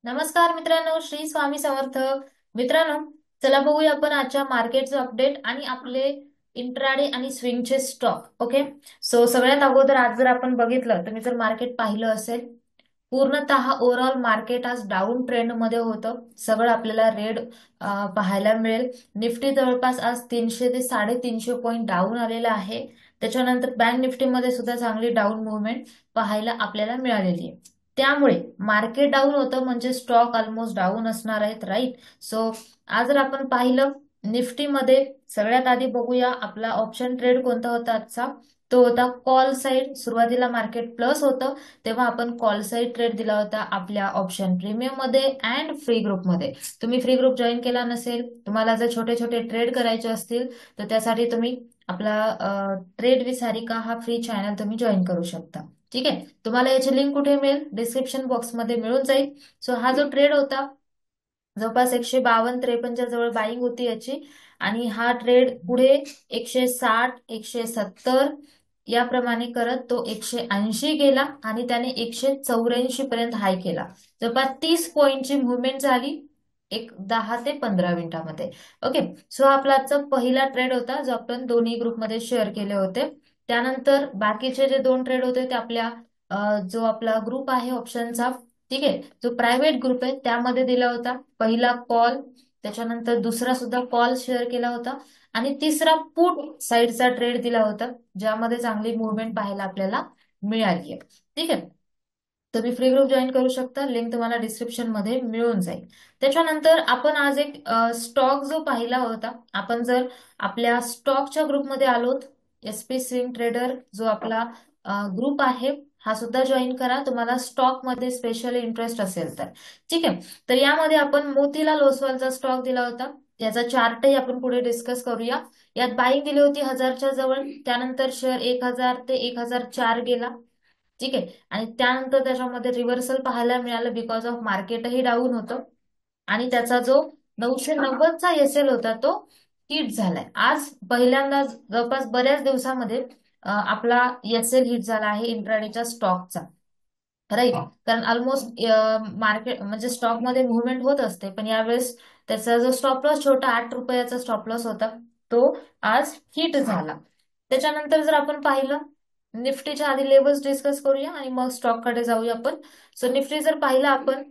नमस्कार मित्रांनो, श्री स्वामी समर्थ. मित्रांनो, चला बघूया आपण आजच्या मार्केटचं अपडेट आणि आपले इंट्राडे आणि स्विंगचे स्टॉक. ओके. सो सगळ्यात अगोदर आज जर आपण बघितलं, तुम्ही जर मार्केट पाहिलं असेल, पूर्णतः ओव्हरऑल मार्केट आज डाऊन ट्रेंड मध्ये होतं. सगळं आपल्याला रेड पाहायला मिळेल. निफ्टी जवळपास आज 300 ते 350 पॉईंट डाऊन आलेला आहे. त्याच्यानंतर बँक निफ्टीमध्ये सुद्धा चांगली डाऊन मुवमेंट पाहायला आपल्याला मिळालेली आहे. त्यामुळे मार्केट डाऊन होतं म्हणजे स्टॉक ऑलमोस्ट डाऊन असणार आहेत, राईट. सो आज जर आपण पाहिलं निफ्टीमध्ये, सगळ्यात आधी बघूया आपला ऑप्शन ट्रेड कोणता होता आजचा. तो होता कॉल साइड. सुरुवातीला मार्केट प्लस होतं, तेव्हा आपण कॉल साइड ट्रेड दिला होता आपल्या ऑप्शन प्रीमियम मध्ये अँड फ्री ग्रुपमध्ये. तुम्ही फ्री ग्रुप जॉईन केला नसेल, तुम्हाला जर छोटे छोटे ट्रेड करायचे असतील, तर त्यासाठी तुम्ही आपला ट्रेड विथ सारिका हा फ्री चॅनल तुम्ही जॉईन करू शकता. ठीक आहे. तुम्हाला याची लिंक कुठे मिळेल? डिस्क्रिप्शन बॉक्समध्ये मिळून जाईल. सो हा जो ट्रेड होता, जवळपास 152-53 जवळ बाईंग होती याची. आणि हा ट्रेड पुढे 160, 170 याप्रमाणे करत तो 180 गेला आणि त्याने 184 पर्यंत हाय केला. जवळपास 30 पॉइंटची मुवमेंट झाली एक 10 ते 15 मिनिटांमध्ये. ओके. सो हा आपला आजचा पहिला ट्रेड होता जो आपण दोन्ही ग्रुपमध्ये शेअर केले होते. त्यानंतर बाकीचे जे दोन ट्रेड होते ते आपल्या जो आपला ग्रुप आहे ऑप्शनचा, ठीक आहे, जो प्रायव्हेट ग्रुप आहे त्यामध्ये दिला होता. पहिला कॉल, त्याच्यानंतर दुसरा सुद्धा कॉल शेअर केला होता आणि तिसरा पुट साइडचा ट्रेड दिला होता, ज्यामध्ये चांगली मुवमेंट पाहायला आपल्याला मिळाली आहे. ठीक आहे. तुम्ही फ्री ग्रुप जॉईन करू शकता, लिंक तुम्हाला डिस्क्रिप्शन मध्ये मिळून जाईल. त्याच्यानंतर आपण आज एक स्टॉक जो पाहिला होता, आपण जर आपल्या स्टॉकच्या ग्रुपमध्ये आलोत, SP स्विंग ट्रेडर जो आपला ग्रुप आहे, हा सुद्धा जॉईन करा तुम्हाला स्टॉक मध्ये स्पेशली इंटरेस्ट असेल तर. ठीक आहे. तर यामध्ये आपण मोतीलाल ओसवालचा स्टॉक दिला होता. याचा चार्टही आपण पुढे डिस्कस करूया. यात बाईंग दिली होती 1000च्या जवळ, त्यानंतर शेअर 1000 ते 1004 गेला. ठीक आहे. आणि त्यानंतर त्याच्यामध्ये रिव्हर्सल पाहायला मिळालं बिकॉज ऑफ मार्केटही डाऊन होतं आणि त्याचा जो 990चा एसएल होता तो हिट झालाय. आज पहिल्यांदा जवळपास बऱ्याच दिवसामध्ये आपला एसएल हिट झाला आहे इंट्राडेच्या स्टॉकचा, राईट. कारण ऑलमोस्ट मार्केट म्हणजे स्टॉक मध्ये मुवमेंट होत असते, पण यावेळेस त्याचा जो स्टॉप लॉस छोटा 8 रुपयाचा स्टॉप लॉस होता तो आज हिट झाला. त्याच्यानंतर जर आपण पाहिलं निफ्टीच्या आधी लेवल्स डिस्कस करूया आणि मग स्टॉक कडे जाऊया आपण. सो निफ्टी जर पाहिलं आपण,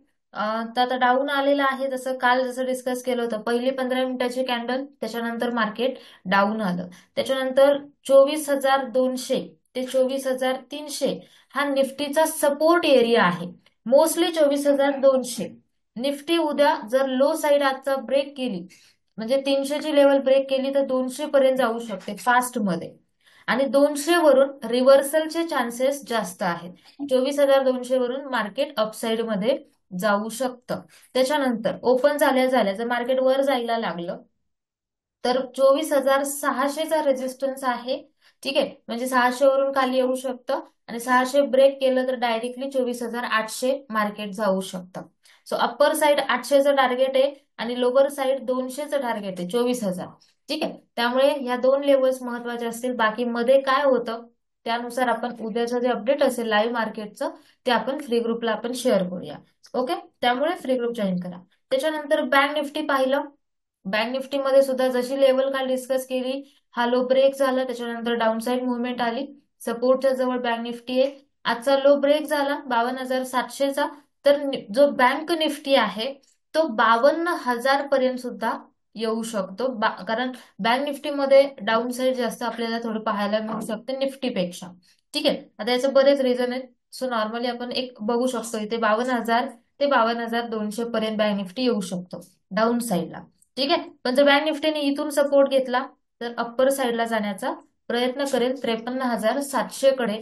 तर आता डाऊन आलेलं आहे. जसं काल जसं डिस्कस केलं होतं, पहिली 15 मिनिटाची कॅन्डल, त्याच्यानंतर मार्केट डाऊन आलं. त्याच्यानंतर 24,200 ते 24,300 हा निफ्टीचा सपोर्ट एरिया आहे. मोस्टली 24,200. निफ्टी उद्या जर लो साइड आजचा ब्रेक केली, म्हणजे 300ची लेवल ब्रेक केली, तर 200 पर्यंत जाऊ शकते फास्ट मध्ये. आणि 200 वरून रिव्हर्सलचे चान्सेस जास्त आहेत. 24,200 वरून मार्केट अपसाइड मध्ये जाऊ शकतं. त्याच्यानंतर ओपन झाल्या झाल्या जर मार्केट वर जायला लागलं, तर 24,600चा रेजिस्टन्स आहे. ठीक आहे. म्हणजे 600 वरून खाली येऊ शकतं आणि 600 ब्रेक केलं तर डायरेक्टली 24,800 मार्केट जाऊ शकतं. सो अप्पर साइड 800चं टार्गेट आहे आणि लोअर साइड 200चं टार्गेट आहे, 24,000. ठीक आहे. त्यामुळे ह्या दोन लेवल्स महत्वाचे असतील. बाकी मध्ये काय होतं त्यानुसार आपण उद्याचं जे अपडेट असेल लाईव्ह मार्केटचं, ते आपण फ्री ग्रुपला आपण शेअर करूया. ओके. त्यामुळे फ्री ग्रुप जॉईन करा. त्याच्यानंतर बँक निफ्टी पाहिलं. बँक निफ्टी मध्ये सुद्धा जशी लेवल काल डिस्कस केली, हा लो ब्रेक झाला, त्याच्यानंतर डाऊन साइड मुवमेंट आली. सपोर्टच्या जवळ बँक निफ्टी आहे. आजचा लो ब्रेक झाला 52,700चा. तर जो बँक निफ्टी आहे तो 52,000 पर्यंत सुद्धा येऊ शकतो. कारण बँक निफ्टीमध्ये डाऊन साइड जास्त आपल्याला थोडं पाहायला मिळू शकते निफ्टीपेक्षा. ठीक आहे. आता याचे बरेच रिझन आहेत. सो नॉर्मली आपण एक बघू शकतो, इथे 52,000 ते 52,200 पर्यंत बँक निफ्टी येऊ शकतो डाऊन साइडला. ठीक आहे. पण जर बँक निफ्टीने इथून सपोर्ट घेतला तर अप्पर साइडला जाण्याचा प्रयत्न करेल 53,700 कडे.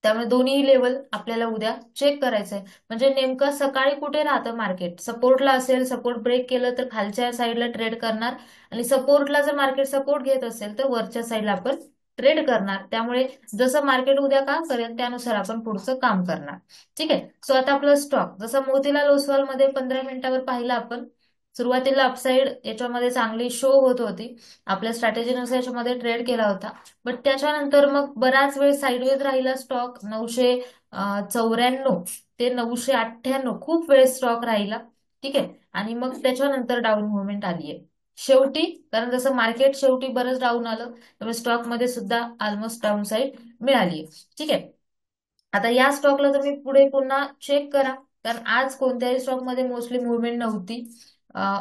त्यामुळे दोन्ही लेवल आपल्याला उद्या चेक करायचंय. म्हणजे नेमकं सकाळी कुठे राहतं मार्केट, सपोर्टला असेल, सपोर्ट ब्रेक केलं तर खालच्या साईडला ट्रेड करणार, आणि सपोर्टला जर मार्केट सपोर्ट घेत असेल तर वरच्या साईडला आपण ट्रेड करणार. त्यामुळे जसं मार्केट उद्या काम करेल त्यानुसार आपण पुढचं काम करणार. ठीक आहे. सो आता आपलं स्टॉक जसं मोतीलाल ओसवाल मध्ये 15 मिनिटावर पाहिलं आपण, सुरुवातीला अपसाइड याच्यामध्ये चांगली शो होत होती, आपल्या स्ट्रॅटेजीनुसार याच्यामध्ये ट्रेड केला होता. बट त्याच्यानंतर मग बराच वेळ साईडवेज राहिला स्टॉक. 994 ते 998, खूप वेळ स्टॉक राहिला. ठीक आहे, आणि मग त्याच्यानंतर डाऊन मुवमेंट आली आहे शेवटी, कारण जसं मार्केट शेवटी बरंच डाऊन आलं त्यामुळे स्टॉक मध्ये सुद्धा ऑलमोस्ट डाऊन साईड मिळाली. ठीक आहे, आता या स्टॉकला तुम्ही पुढे पुन्हा चेक करा, कारण आज कोणत्याही स्टॉक मध्ये मोस्टली मुवमेंट नव्हती.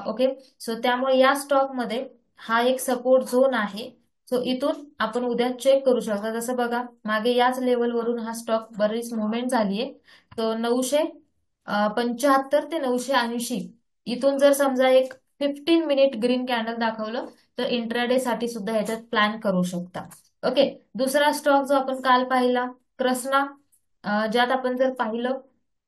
ओके, सो त्यामुळे या स्टॉक मध्ये हा एक सपोर्ट झोन आहे. सो इथून आपण उद्या चेक करू शकता. जसं बघा, मागे याच लेवलवरून हा स्टॉक बरीच मुवमेंट झाली आहे. तो 975 ते 980, इथून जर समजा एक 15 मिनिट ग्रीन कॅन्डल दाखवलं तर इंट्राडे साठी सुद्धा ह्याच्यात प्लॅन करू शकता. ओके, दुसरा स्टॉक जो आपण काल पाहिला, कृष्णा, ज्यात आपण जर पाहिलं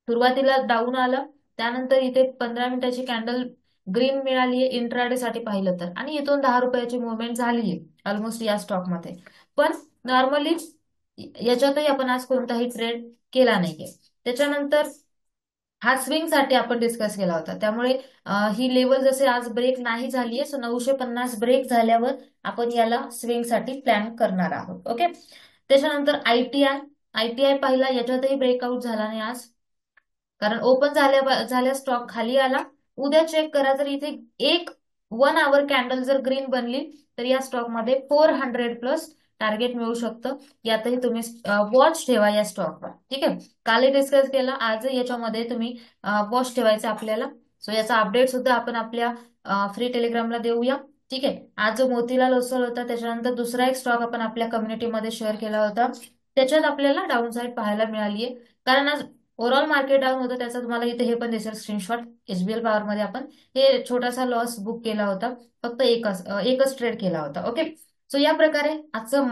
सुरुवातीला डाऊन आलं, त्यानंतर इथे 15 मिनिटाची कॅन्डल ग्रीन मिळाली आहे इंट्राडे साठी पाहिलं तर, आणि इथून 10 रुपयाची मुवमेंट झाली आहे ऑलमोस्ट या स्टॉक मध्ये. पण नॉर्मली याच्यातही आपण आज कोणताही ट्रेड केला नाहीये. त्याच्यानंतर हा स्विंग साठी आपण डिस्कस केला होता, त्यामुळे ही लेवल जसे आज ब्रेक नाही झालीये, सो 950 ब्रेक झाल्यावर आपण याला स्विंग साठी प्लॅन करणार आहोत. ओके, त्याच्यानंतर आयटीआय, आयटीआय पाहिला, याच्यातही ब्रेकआउट झाला नाही आज, कारण ओपन झाल्या स्टॉक खाली आला. उद्या चेक करा, जर इथे एक 1 आवर कॅन्डल जर ग्रीन बनली तर या स्टॉक मध्ये 400+ टार्गेट मिळू शकतं. यातही तुम्ही वॉच ठेवा या स्टॉकवर. ठीक आहे, कालही डिस्कस केला, आजही याच्यामध्ये तुम्ही वॉच ठेवायचा आपल्याला. सो याचा अपडेट सुद्धा आपण आपल्या फ्री टेलिग्रामला देऊया. ठीक आहे, आज जो मोतीलाल ओसवाल होता, त्याच्यानंतर दुसरा एक स्टॉक आपण आपल्या कम्युनिटीमध्ये शेअर केला होता, त्याच्यात आपल्याला डाऊन साईड पाहायला मिळालीये. कारण आज ओव्हरऑल मार्केट डाऊन होतं, त्याचा तुम्हाला इथे हे पण दिसेल स्क्रीनशॉट. एसबीएल पॉवर मध्ये आपण हे छोटासा लॉस बुक केला होता, फक्त एकच ट्रेड केला होता. ओके, सो या प्रकारे आजचं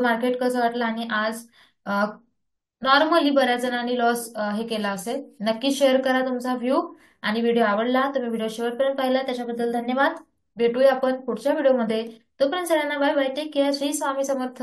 मार्केट कसं वाटलं, आणि आज नॉर्मली बऱ्याच जणांनी लॉस हे केला असेल. नक्की शेअर करा तुमचा व्ह्यू, आणि व्हिडिओ आवडला तुम्ही व्हिडिओ शेवटपर्यंत पाहिला त्याच्याबद्दल धन्यवाद. भेटूया आपण पुढच्या व्हिडिओमध्ये. तोपर्यंत सगळ्यांना bye bye, take care, Shri Swami समर्थ.